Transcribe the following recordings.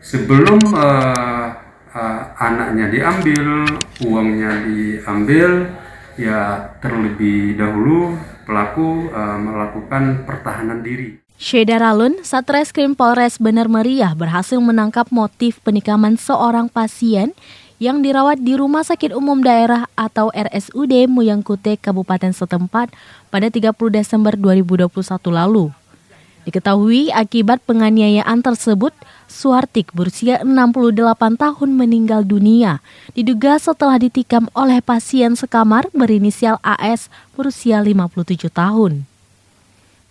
sebelum anaknya diambil, uangnya diambil, ya terlebih dahulu pelaku melakukan pertahanan diri. Syeda Ralun, Satreskrim Polres Bener Meriah berhasil menangkap motif penikaman seorang pasien yang dirawat di Rumah Sakit Umum Daerah atau RSUD Muyangkute Kabupaten setempat pada 30 Desember 2021 lalu. Diketahui akibat penganiayaan tersebut, Suhartik berusia 68 tahun meninggal dunia, diduga setelah ditikam oleh pasien sekamar berinisial AS berusia 57 tahun.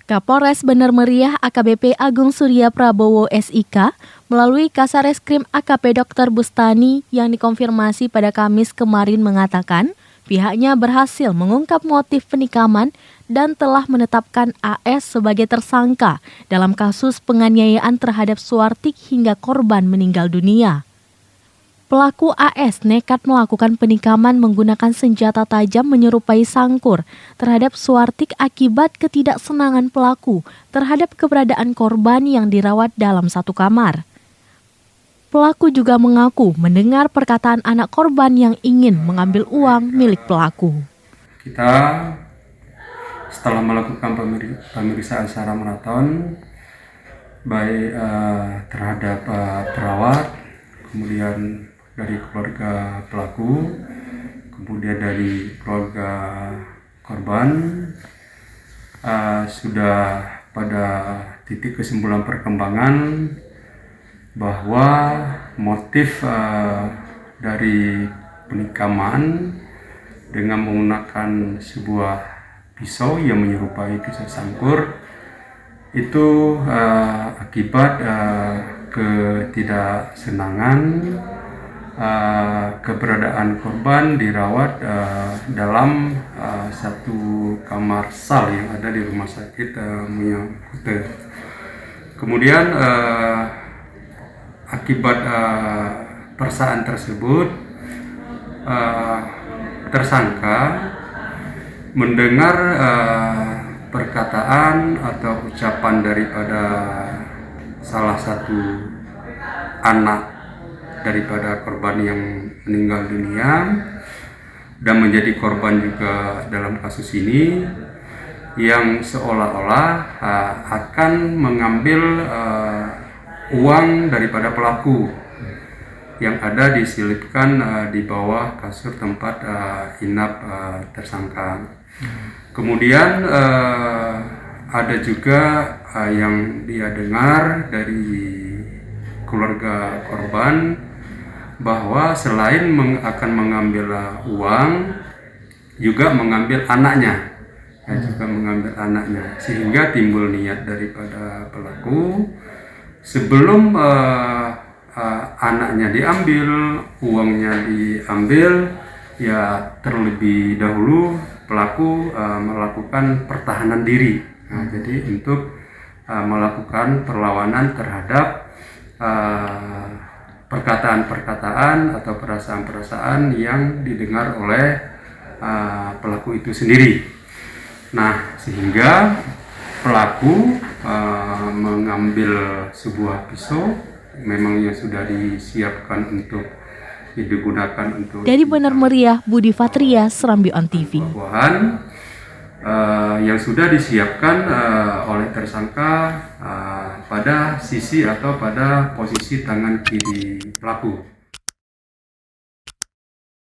Kapolres Bener Meriah AKBP Agung Surya Prabowo SIK melalui Kasareskrim AKP Dr. Bustani yang dikonfirmasi pada Kamis kemarin mengatakan pihaknya berhasil mengungkap motif penikaman dan telah menetapkan AS sebagai tersangka dalam kasus penganiayaan terhadap Suhartik hingga korban meninggal dunia. Pelaku AS nekat melakukan penikaman menggunakan senjata tajam menyerupai sangkur terhadap Suhartik akibat ketidaksenangan pelaku terhadap keberadaan korban yang dirawat dalam satu kamar. Pelaku juga mengaku mendengar perkataan anak korban yang ingin mengambil uang milik pelaku. Kita setelah melakukan pemeriksaan secara maraton, baik terhadap perawat, kemudian dari keluarga pelaku, kemudian dari keluarga korban, sudah pada titik kesimpulan perkembangan bahwa motif dari penikaman dengan menggunakan sebuah pisau yang menyerupai pisau sangkur itu akibat ketidaksenangan keberadaan korban dirawat dalam satu kamar sal yang ada di Rumah Sakit Muyangkute. Kemudian akibat perasaan tersebut, tersangka mendengar perkataan atau ucapan daripada salah satu anak daripada korban yang meninggal dunia dan menjadi korban juga dalam kasus ini, yang seolah-olah akan mengambil uang daripada pelaku yang ada diselipkan di bawah kasur tempat inap tersangka. Kemudian ada juga yang dia dengar dari keluarga korban bahwa selain akan mengambil uang, juga mengambil anaknya, sehingga timbul niat daripada pelaku sebelum anaknya diambil, uangnya diambil, ya terlebih dahulu pelaku melakukan pertahanan diri. Jadi untuk melakukan perlawanan terhadap perkataan-perkataan atau perasaan-perasaan yang didengar oleh pelaku itu sendiri. Nah, sehingga pelaku mengambil sebuah pisau memang yang sudah disiapkan untuk digunakan untuk. Dari Bener Meriah, Budi Fatria, Serambi On TV. Yang sudah disiapkan oleh tersangka pada sisi atau pada posisi tangan kiri pelaku.